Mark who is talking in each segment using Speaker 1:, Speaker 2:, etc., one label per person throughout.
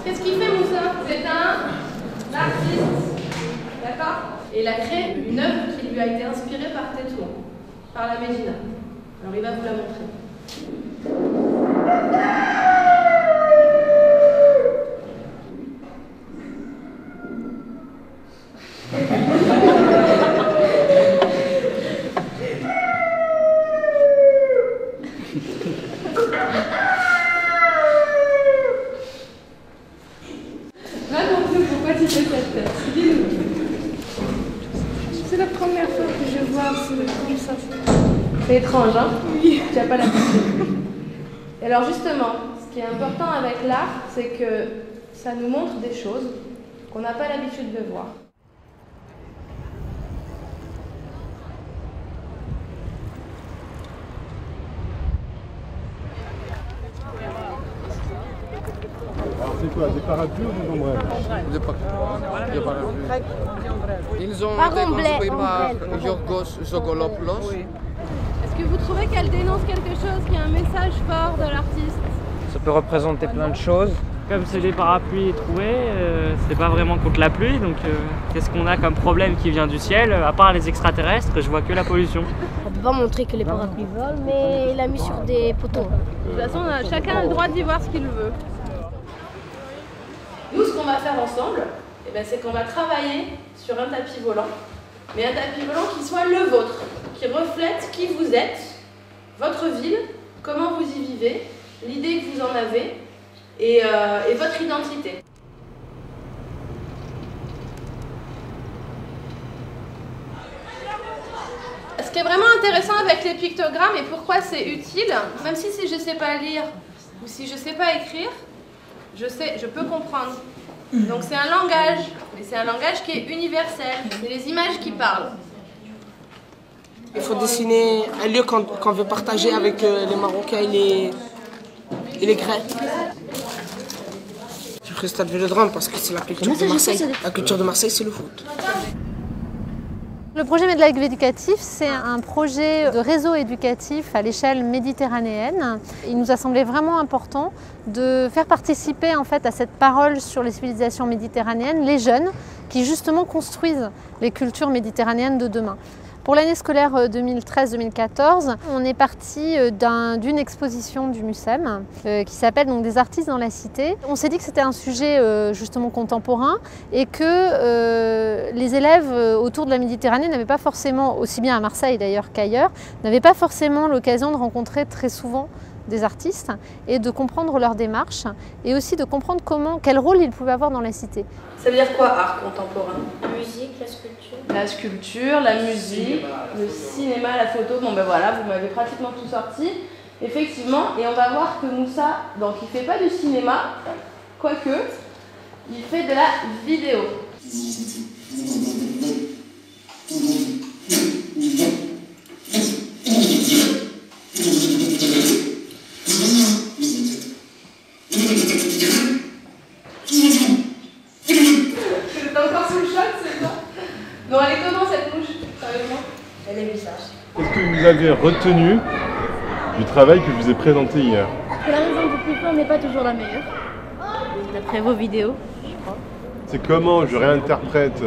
Speaker 1: Qu'est-ce qu'il fait Moussa? C'est un artiste, d'accord? Et il a créé une œuvre qui lui a été inspirée par Tétouan, par la Médina. Alors il va vous la montrer. Raconte-nous pourquoi tu fais cette tête. Dis-nous.
Speaker 2: C'est la première fois que je vois ce comme ça.
Speaker 1: C'est étrange, hein?
Speaker 2: Oui.
Speaker 1: Tu n'as pas l'habitude. Et alors justement, ce qui est important avec l'art, c'est que ça nous montre des choses qu'on n'a pas l'habitude de voir.
Speaker 3: C'est quoi, des parapluies ou des ombrelles?
Speaker 4: Des parapluies. Ils ont
Speaker 2: Par
Speaker 4: été construits
Speaker 2: ombrelle.
Speaker 4: par Yorgos Zogolopoulos.
Speaker 1: Est-ce que vous trouvez qu'elle dénonce quelque chose, qu'il y a un message fort de l'artiste?
Speaker 5: Ça peut représenter plein de choses.
Speaker 6: Comme c'est des parapluies troués, c'est pas vraiment contre la pluie, donc qu'est-ce qu'on a comme problème qui vient du ciel? À part les extraterrestres, je vois que la pollution.
Speaker 2: On ne peut pas montrer que les parapluies volent, mais il a mis sur des poteaux.
Speaker 1: De toute façon, chacun a le droit d'y voir ce qu'il veut. Nous, ce qu'on va faire ensemble, c'est qu'on va travailler sur un tapis volant, mais un tapis volant qui soit le vôtre, qui reflète qui vous êtes, votre ville, comment vous y vivez, l'idée que vous en avez et votre identité. Ce qui est vraiment intéressant avec les pictogrammes et pourquoi c'est utile, même si je ne sais pas lire ou si je ne sais pas écrire, je peux comprendre. Donc c'est un langage, et c'est un langage qui est universel, c'est les images qui parlent.
Speaker 7: Il faut dessiner un lieu qu'on veut partager avec les Marocains et les Grecs. J'ai pris le stade Vélodrome parce que c'est la culture de Marseille. La culture de Marseille, c'est le foot.
Speaker 8: Le projet Medlife Éducatif, c'est un projet de réseau éducatif à l'échelle méditerranéenne. Il nous a semblé vraiment important de faire participer en fait à cette parole sur les civilisations méditerranéennes les jeunes qui justement construisent les cultures méditerranéennes de demain. Pour l'année scolaire 2013-2014, on est parti d'une exposition du MUSEM qui s'appelle donc Des artistes dans la cité. On s'est dit que c'était un sujet justement contemporain et que les élèves autour de la Méditerranée n'avaient pas forcément, aussi bien à Marseille d'ailleurs qu'ailleurs, n'avaient pas forcément l'occasion de rencontrer très souvent des artistes et de comprendre leur démarche et aussi de comprendre quel rôle ils pouvaient avoir dans la cité.
Speaker 1: Ça veut dire quoi, art contemporain?
Speaker 2: La musique, la sculpture.
Speaker 1: La sculpture, la musique, le cinéma, la photo, voilà, vous m'avez pratiquement tout sorti. Effectivement, et on va voir que Moussa, donc il fait pas de cinéma, quoique, il fait de la vidéo. Non, elle est comment cette mouche, sérieusement? Elle est bizarre.
Speaker 3: Qu'est-ce que vous avez retenu du travail que je vous ai présenté hier?
Speaker 2: Que la raison du plus fort n'est pas toujours la meilleure. D'après vos vidéos, je crois.
Speaker 3: C'est comment je réinterprète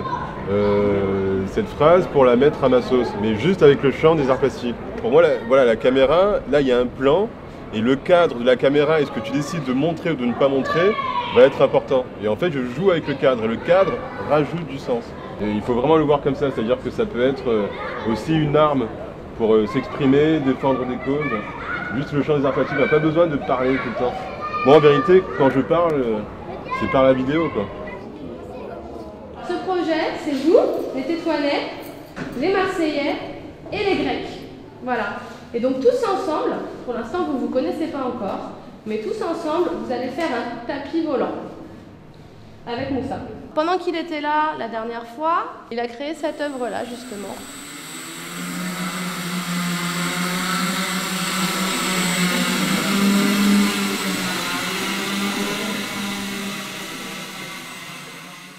Speaker 3: cette phrase pour la mettre à ma sauce, mais juste avec le champ des arts plastiques. Pour moi, voilà, la caméra, là il y a un plan, et le cadre de la caméra et ce que tu décides de montrer ou de ne pas montrer va être important. Et en fait, je joue avec le cadre, et le cadre rajoute du sens. Et il faut vraiment le voir comme ça, c'est-à-dire que ça peut être aussi une arme pour s'exprimer, défendre des causes. Juste le champ des arts plastiques, on n'a pas besoin de parler tout le temps. Moi, en vérité, quand je parle, c'est par la vidéo, quoi.
Speaker 1: Ce projet, c'est vous, les Tétouanais, les Marseillais et les Grecs. Voilà. Et donc tous ensemble, pour l'instant vous ne vous connaissez pas encore, mais tous ensemble, vous allez faire un tapis volant avec Moussa. Pendant qu'il était là la dernière fois, il a créé cette œuvre-là justement.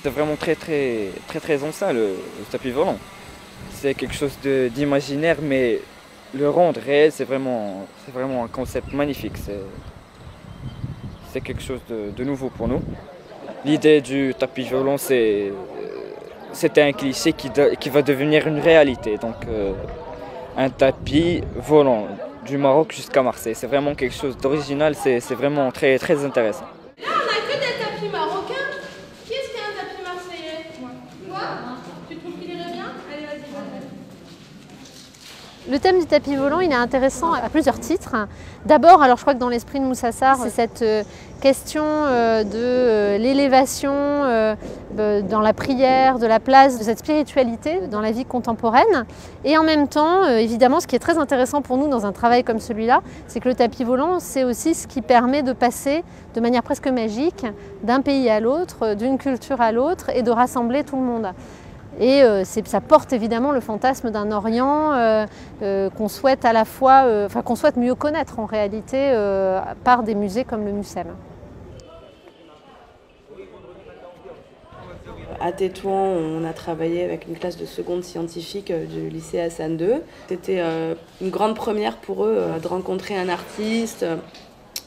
Speaker 5: de vraiment très ancien, le tapis volant. C'est quelque chose d'imaginaire, mais le rendre réel, c'est vraiment un concept magnifique. C'est quelque chose de nouveau pour nous. L'idée du tapis volant, c'était un cliché qui va devenir une réalité. Donc, un tapis volant du Maroc jusqu'à Marseille, c'est vraiment quelque chose d'original, c'est vraiment très intéressant.
Speaker 1: Là, on n'a que des tapis marocains. Qui est-ce qui a un tapis marseillais? Toi? Tu trouves qu'il irait bien? Allez, vas-y.
Speaker 8: Le thème du tapis volant, il est intéressant à plusieurs titres. D'abord, alors je crois que dans l'esprit de Moussa Sarr, c'est cette question de l'élévation dans la prière, de la place de cette spiritualité dans la vie contemporaine. Et en même temps, évidemment, ce qui est très intéressant pour nous dans un travail comme celui-là, c'est que le tapis volant, c'est aussi ce qui permet de passer de manière presque magique d'un pays à l'autre, d'une culture à l'autre et de rassembler tout le monde. Et ça porte évidemment le fantasme d'un Orient qu'on souhaite à la fois, qu'on souhaite mieux connaître en réalité par des musées comme le Mucem.
Speaker 9: À Tétouan, on a travaillé avec une classe de seconde scientifique du lycée Hassan II. C'était une grande première pour eux de rencontrer un artiste,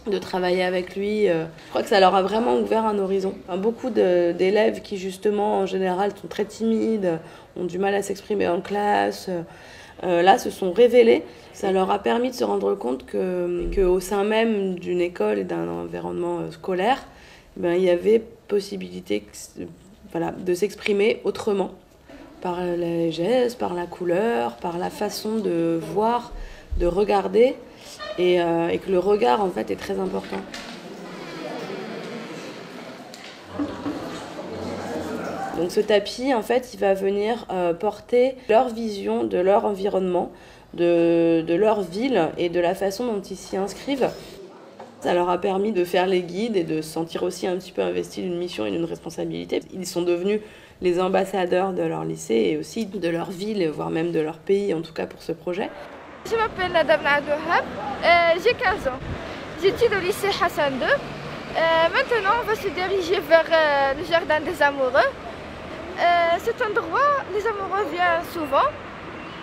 Speaker 9: de travailler avec lui. Je crois que ça leur a vraiment ouvert un horizon. Beaucoup d'élèves qui justement en général sont très timides, ont du mal à s'exprimer en classe, là se sont révélés. Ça leur a permis de se rendre compte qu'au sein même d'une école et d'un environnement scolaire, il y avait possibilité de s'exprimer autrement, par les gestes, par la couleur, par la façon de voir, de regarder. Et que le regard en fait est très important. Donc ce tapis en fait il va venir porter leur vision de leur environnement, de leur ville et de la façon dont ils s'y inscrivent. Ça leur a permis de faire les guides et de se sentir aussi un petit peu investis d'une mission et d'une responsabilité. Ils sont devenus les ambassadeurs de leur lycée et aussi de leur ville, voire même de leur pays en tout cas pour ce projet.
Speaker 10: Je m'appelle Nadam Naadouhab, j'ai 15 ans. J'étudie au lycée Hassan II. Maintenant, on va se diriger vers le jardin des amoureux. Cet endroit, les amoureux viennent souvent.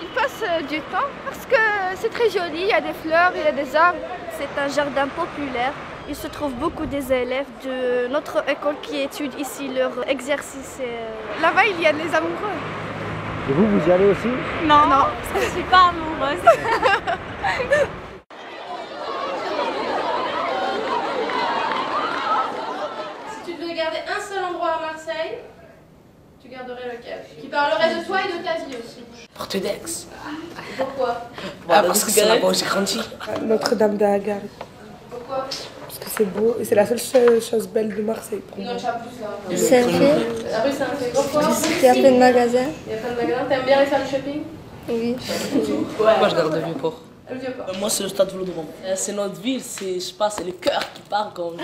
Speaker 10: Ils passent du temps parce que c'est très joli, il y a des fleurs, il y a des arbres.
Speaker 2: C'est un jardin populaire. Il se trouve beaucoup des élèves de notre école qui étudient ici leur exercice.
Speaker 10: Là-bas, il y a les amoureux.
Speaker 5: Et vous y allez aussi?
Speaker 10: Non, parce que je ne suis pas amoureuse.
Speaker 1: Si tu devais garder un seul endroit à Marseille, tu garderais lequel? Qui parlerait de toi et de ta vie aussi.
Speaker 7: Porte d'Aix.
Speaker 1: Pourquoi?
Speaker 7: Parce que c'est là-bas où j'ai grandi.
Speaker 11: Notre-Dame de Hagar.
Speaker 1: Pourquoi?
Speaker 11: Parce que c'est beau et c'est la seule chose belle de Marseille pour moi.
Speaker 12: C'est un fait.
Speaker 1: La rue Saint-Fait. Pourquoi?
Speaker 12: Il y a plein de magasins.
Speaker 1: Il y a plein de magasins. T'aimes bien aller faire du shopping?
Speaker 12: Oui.
Speaker 7: Moi je garde le Vieux-Port.
Speaker 1: Le Vieux-Port.
Speaker 13: Moi c'est le stade Vélodrome. C'est notre ville, je sais pas, c'est le cœur qui parle quand même.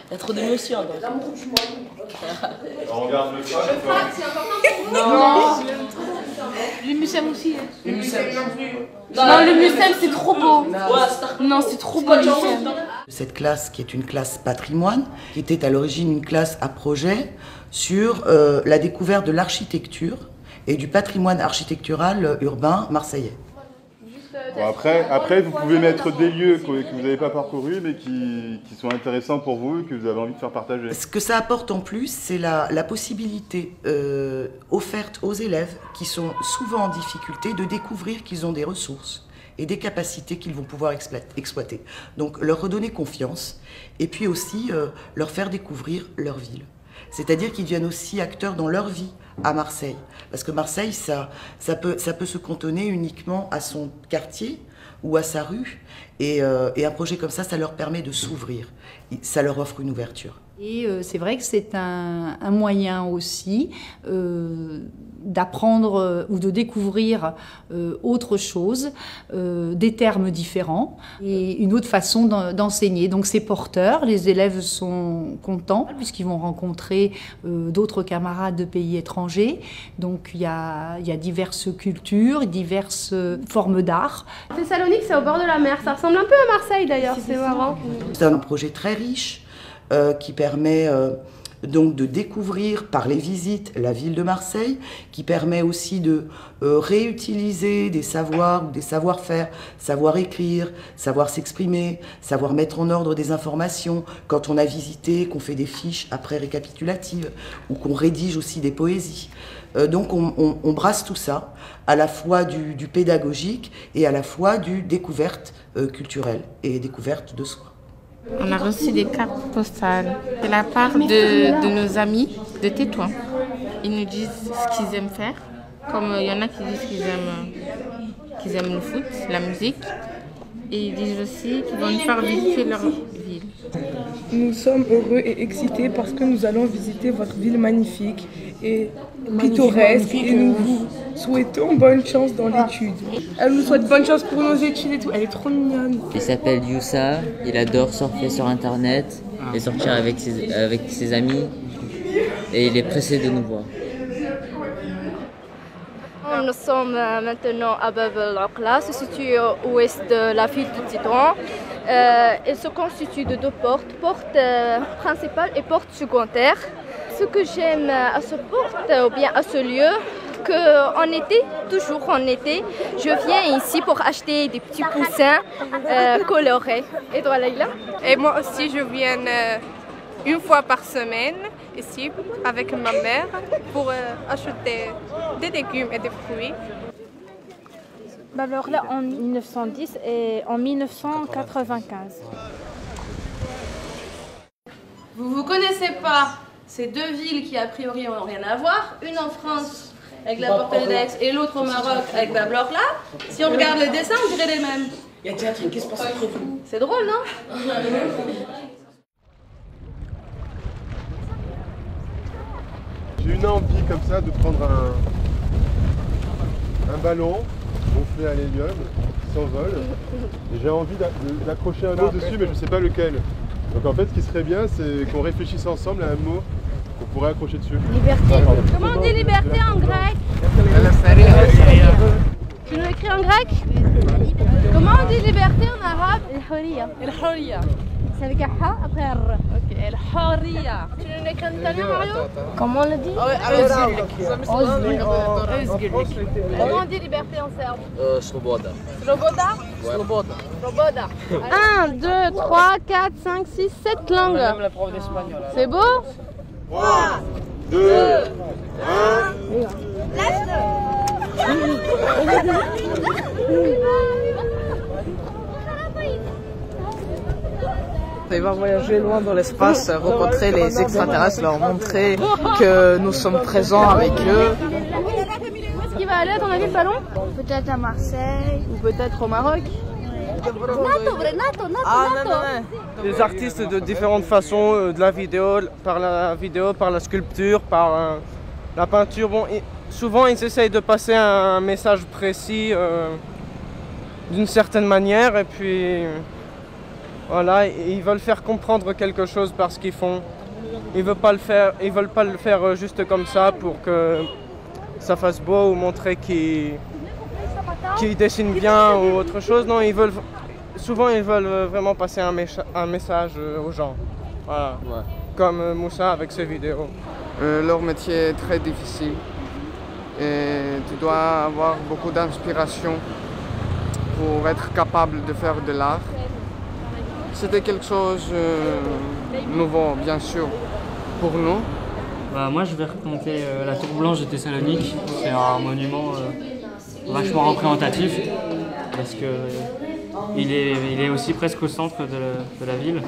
Speaker 13: Il y a trop d'émotions.
Speaker 1: L'amour du monde.
Speaker 3: On regarde le chat.
Speaker 1: Le frac, c'est important pour vous? Non.
Speaker 10: Le Mucem aussi.
Speaker 7: Le Mucem.
Speaker 10: Non, le Mucem c'est trop beau. Non, c'est trop beau le Mucem.
Speaker 14: Cette classe qui est une classe patrimoine, qui était à l'origine une classe à projet sur la découverte de l'architecture et du patrimoine architectural urbain marseillais.
Speaker 3: Bon, après, vous pouvez mettre des lieux que vous n'avez pas parcourus, mais qui sont intéressants pour vous et que vous avez envie de faire partager.
Speaker 14: Ce que ça apporte en plus, c'est la possibilité offerte aux élèves qui sont souvent en difficulté de découvrir qu'ils ont des ressources et des capacités qu'ils vont pouvoir exploiter. Donc leur redonner confiance et puis aussi leur faire découvrir leur ville. C'est-à-dire qu'ils deviennent aussi acteurs dans leur vie à Marseille. Parce que Marseille, ça peut se cantonner uniquement à son quartier ou à sa rue. Et un projet comme ça leur permet de s'ouvrir. Ça leur offre une ouverture.
Speaker 15: Et c'est vrai que c'est un moyen aussi d'apprendre ou de découvrir autre chose, des termes différents et une autre façon d'enseigner. Donc c'est porteur, les élèves sont contents puisqu'ils vont rencontrer d'autres camarades de pays étrangers. Donc il y a diverses cultures, diverses formes d'art.
Speaker 1: Thessalonique, c'est au bord de la mer. Ça ressemble un peu à Marseille d'ailleurs, c'est marrant.
Speaker 14: C'est un projet très riche qui permet donc de découvrir par les visites la ville de Marseille, qui permet aussi de réutiliser des savoirs ou des savoir-faire, savoir écrire, savoir s'exprimer, savoir mettre en ordre des informations quand on a visité, qu'on fait des fiches après récapitulatives ou qu'on rédige aussi des poésies. Donc on brasse tout ça, à la fois du pédagogique et à la fois du découverte culturelle et découverte de soi.
Speaker 16: On a reçu des cartes postales de la part de nos amis de Tétouan. Ils nous disent ce qu'ils aiment faire, comme il y en a qui disent qu'ils aiment le foot, la musique, et ils disent aussi qu'ils vont nous faire visiter leur ville.
Speaker 11: Nous sommes heureux et excités parce que nous allons visiter votre ville magnifique et pittoresque et nous vous souhaitons bonne chance dans l'étude. Elle nous souhaite bonne chance pour nos études et tout, elle est trop mignonne.
Speaker 17: Il s'appelle Youssa, il adore surfer sur internet et sortir avec ses amis et il est pressé de nous voir.
Speaker 2: Nous sommes maintenant à Bab el-Aqla, se situe au ouest de la ville de Tétouan. Elle se constitue de deux portes, porte principale et porte secondaire. Ce que j'aime à ce porte, ou bien à ce lieu, qu'en été, toujours en été, je viens ici pour acheter des petits poussins colorés. Et toi, Leïla?
Speaker 18: Et moi aussi, je viens une fois par semaine ici avec ma mère pour acheter des légumes et des fruits.
Speaker 19: Alors là, en 1910 et en 1995.
Speaker 1: Vous connaissez pas ces deux villes qui a priori n'ont rien à voir, une en France avec la Porte d'Aix et l'autre au Maroc avec Bab el-Aqla. Si on regarde les dessins, on dirait les mêmes.
Speaker 7: Il y a déjà un truc qui se passe entre vous.
Speaker 1: C'est drôle, non?
Speaker 3: J'ai une envie comme ça de prendre un ballon gonflé à l'hélium qui s'envole et j'ai envie d'accrocher un mot dessus mais je ne sais pas lequel. Donc en fait ce qui serait bien c'est qu'on réfléchisse ensemble à un mot qu'on pourrait accrocher dessus.
Speaker 1: Liberté. Comment on dit liberté en grec? Tu nous l'écris en grec? Comment on dit liberté en arabe? El-Hurriya. El-Hurriya. C'est avec un ha après un r. Ok, El-Hurriya. Tu nous l'écris en italien, Mario? Comment on le dit? Comment on dit liberté en serbe?
Speaker 4: Sloboda.
Speaker 1: Sloboda?
Speaker 4: Sloboda.
Speaker 1: Sloboda. 1, 2, 3, 4, 5, 6, 7 langues.
Speaker 7: Même la prof d'espagnol.
Speaker 1: C'est beau?
Speaker 3: 3, 2, 1.
Speaker 20: Il va voyager loin dans l'espace, rencontrer les extraterrestres, leur montrer que nous sommes présents avec eux.
Speaker 1: Où est-ce qu'il va aller à ton avis le ballon?
Speaker 2: Peut-être à Marseille.
Speaker 1: Ou peut-être au Maroc.
Speaker 20: Des artistes de différentes façons, de la vidéo, par la sculpture, par la peinture. Bon, souvent ils essayent de passer un message précis d'une certaine manière et puis voilà, ils veulent faire comprendre quelque chose par ce qu'ils font. Ils veulent pas le faire juste comme ça pour que ça fasse beau ou montrer qu'ils dessinent bien ou autre chose. Non, souvent ils veulent vraiment passer un message aux gens. Voilà. Ouais. Comme Moussa avec ses vidéos.
Speaker 4: Leur métier est très difficile et tu dois avoir beaucoup d'inspiration pour être capable de faire de l'art. C'était quelque chose de nouveau, bien sûr, pour nous.
Speaker 6: Moi, je vais raconter la Tour Blanche de Thessalonique. C'est un monument vachement représentatif parce qu'il est aussi presque au centre de la ville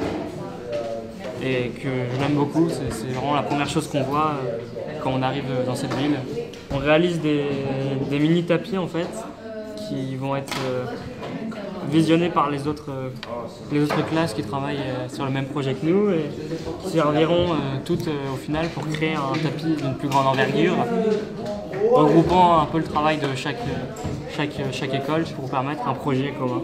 Speaker 6: et que je l'aime beaucoup. C'est vraiment la première chose qu'on voit quand on arrive dans cette ville. On réalise des mini-tapis en fait qui vont être visionnés par les autres classes qui travaillent sur le même projet que nous et qui serviront toutes au final pour créer un tapis d'une plus grande envergure, regroupant un peu le travail de chaque école pour permettre un projet commun.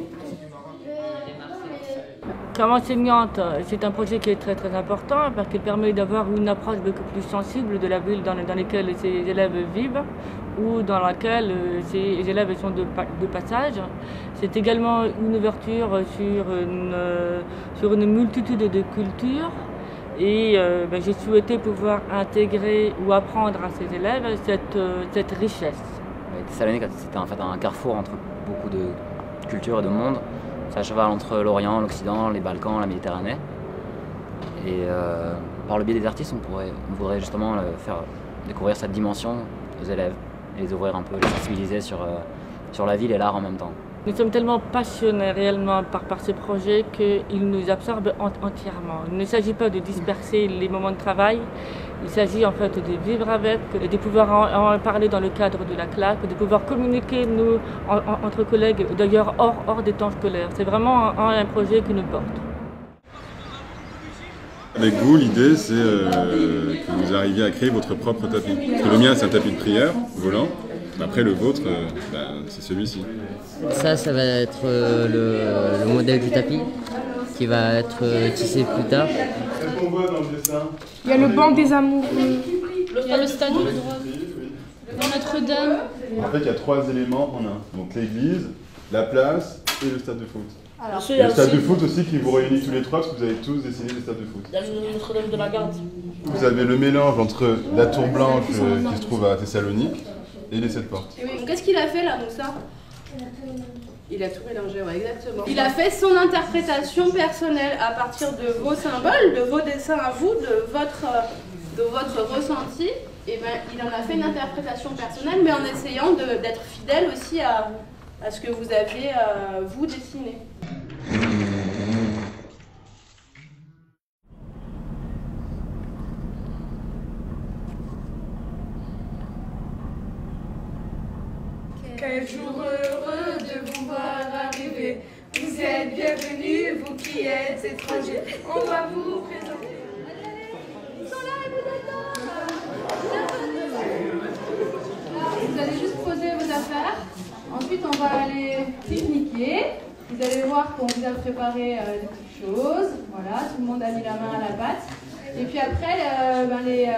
Speaker 19: Comme enseignante, c'est un projet qui est très très important parce qu'il permet d'avoir une approche beaucoup plus sensible de la ville dans laquelle ces élèves vivent ou dans laquelle ces élèves sont de passage. C'est également une ouverture sur une multitude de cultures Et j'ai souhaité pouvoir intégrer ou apprendre à ces élèves cette richesse.
Speaker 21: Thessalonique, c'était en fait un carrefour entre beaucoup de cultures et de mondes. C'est à cheval entre l'Orient, l'Occident, les Balkans, la Méditerranée. Et par le biais des artistes, on voudrait justement faire découvrir cette dimension aux élèves et les ouvrir un peu, les sensibiliser sur la ville et l'art en même temps.
Speaker 19: Nous sommes tellement passionnés réellement par ces projets qu'ils nous absorbent entièrement. Il ne s'agit pas de disperser les moments de travail, il s'agit en fait de vivre avec, et de pouvoir en parler dans le cadre de la classe, de pouvoir communiquer nous entre collègues, d'ailleurs hors des temps scolaires. C'est vraiment un projet qui nous porte.
Speaker 3: Avec vous, l'idée c'est que vous arriviez à créer votre propre tapis. Parce que le mien c'est un tapis de prière volant. Après le vôtre, c'est celui-ci.
Speaker 17: Ça va être le modèle du tapis qui va être tissé plus tard.
Speaker 3: Qu'est-ce qu'on voit dans le dessin?
Speaker 11: Il y a le banc des amoureux.
Speaker 1: Il y a le stade de droite. Notre-Dame.
Speaker 3: En fait, il y a 3 éléments en un. Donc l'église, la place et le stade de foot.
Speaker 1: Alors,
Speaker 3: il y a le stade de foot aussi qui vous réunit tous les trois parce que vous avez tous dessiné le stade de foot.
Speaker 13: Il y a le Notre-Dame de la Garde.
Speaker 3: Vous avez le mélange entre la tour blanche qui se trouve à Thessalonique et les 7 portes.
Speaker 1: Qu'est-ce qu'il a fait là, Moussa?
Speaker 9: Il a tout mélangé, ouais, exactement.
Speaker 1: Il a fait son interprétation personnelle à partir de vos symboles, de vos dessins à vous, de votre ressenti. Et il en a fait une interprétation personnelle, mais en essayant d'être fidèle aussi à ce que vous aviez vous dessiné.
Speaker 11: Quel jour heureux de vous voir arriver. Vous êtes bienvenus, vous qui êtes étrangers. On va vous présenter.
Speaker 1: Vous allez juste poser vos affaires. Ensuite, on va aller pique-niquer. Vous allez voir qu'on vous a préparé des petites choses. Voilà, tout le monde a mis la main à la pâte. Et puis après, les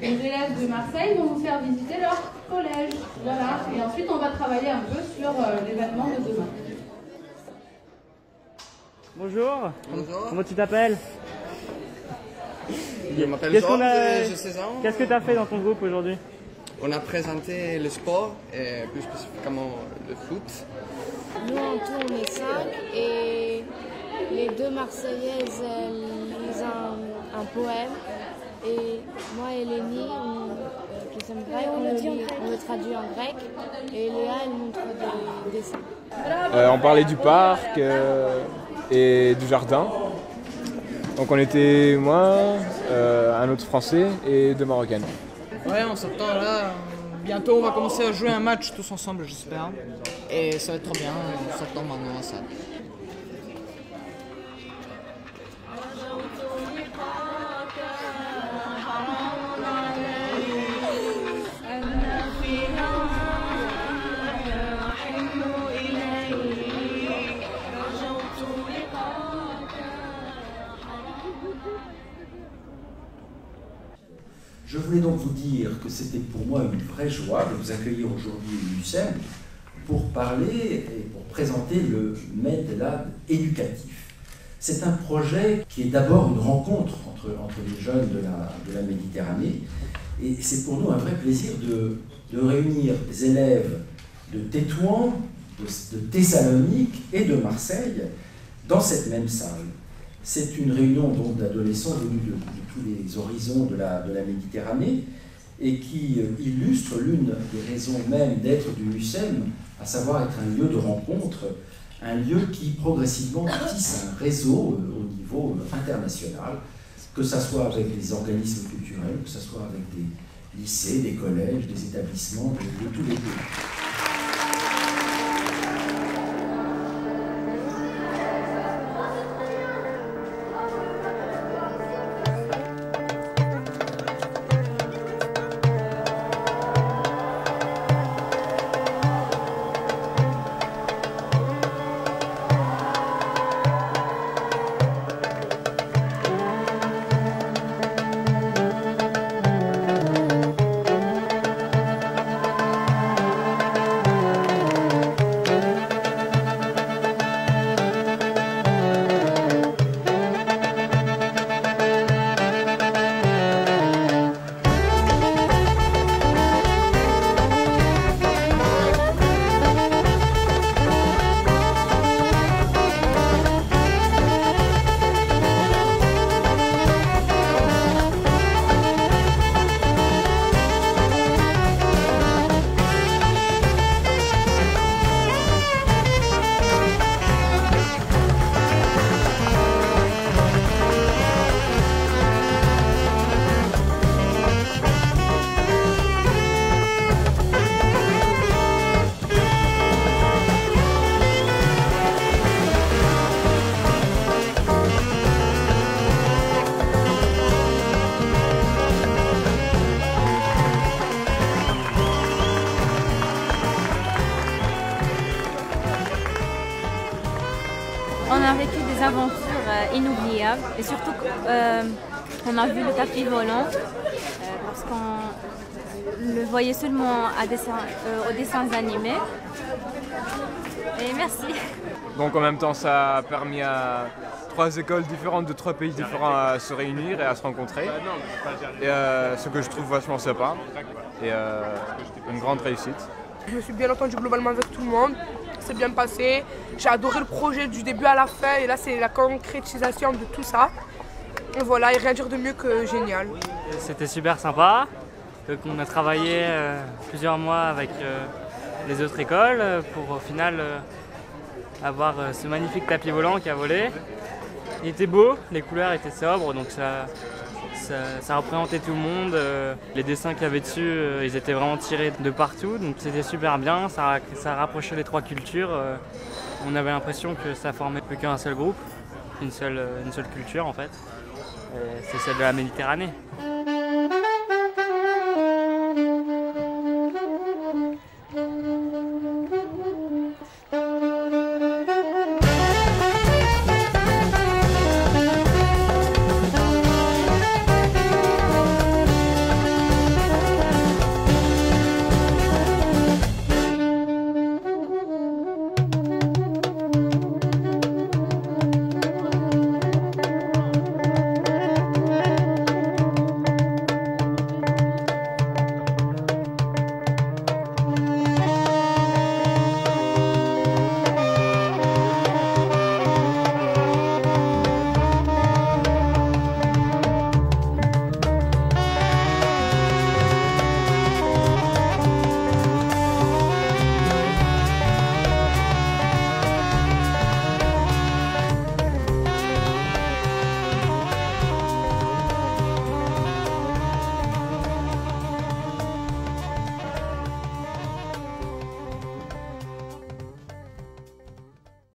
Speaker 1: élèves de Marseille vont vous faire visiter leur collège. Voilà. Et ensuite, on va travailler un peu sur l'événement de demain.
Speaker 6: Bonjour.
Speaker 4: Bonjour.
Speaker 6: Comment tu t'appelles?
Speaker 4: Je m'appelle Georges, j'ai 16 ans.
Speaker 6: Qu'est-ce que tu as fait dans ton groupe aujourd'hui?
Speaker 4: On a présenté le sport, et plus spécifiquement le foot.
Speaker 12: Nous en tout on est 5 et les 2 Marseillaises lisent un poème et moi et Lénie qui sommes grecs, on le traduit en grec et Léa elle montre des dessins.
Speaker 22: On parlait du parc et du jardin. Donc on était moi, un autre français et 2 marocaines.
Speaker 23: Ouais, on s'attend là. Bientôt, on va commencer à jouer un match tous ensemble, j'espère. Et ça va être trop bien, on s'attend maintenant à ça.
Speaker 24: Je voulais donc vous dire que c'était pour moi une vraie joie de vous accueillir aujourd'hui au MUSEM pour parler et pour présenter le MedLab éducatif. C'est un projet qui est d'abord une rencontre entre les jeunes de la Méditerranée et c'est pour nous un vrai plaisir de réunir des élèves de Tétouan, de Thessalonique et de Marseille dans cette même salle. C'est une réunion d'adolescents venus de tous les horizons de la Méditerranée et qui illustre l'une des raisons même d'être du MUSEM, à savoir être un lieu de rencontre, un lieu qui progressivement tisse un réseau au niveau international, que ce soit avec les organismes culturels, que ce soit avec des lycées, des collèges, des établissements de tous les pays.
Speaker 5: a vécu des aventures inoubliables et surtout on a vu le tapis volant parce qu'on le voyait seulement aux dessins animés. Et merci.
Speaker 22: Donc en même temps, ça a permis à 3 écoles différentes de 3 pays différents à se réunir et à se rencontrer. Et ce que je trouve vachement sympa et une grande réussite.
Speaker 11: Je me suis bien entendu globalement avec tout le monde. C'est bien passé. J'ai adoré le projet du début à la fin et là c'est la concrétisation de tout ça. Et voilà, et rien dire de mieux que génial.
Speaker 6: C'était super sympa. Donc, on a travaillé plusieurs mois avec les autres écoles pour au final avoir ce magnifique tapis volant qui a volé. Il était beau, les couleurs étaient sobres, donc ça représentait tout le monde. Les dessins qu'il y avait dessus, ils étaient vraiment tirés de partout, donc c'était super bien. Ça rapprochait les 3 cultures. On avait l'impression que ça formait plus qu'un seul groupe, une seule culture en fait. C'est celle de la Méditerranée.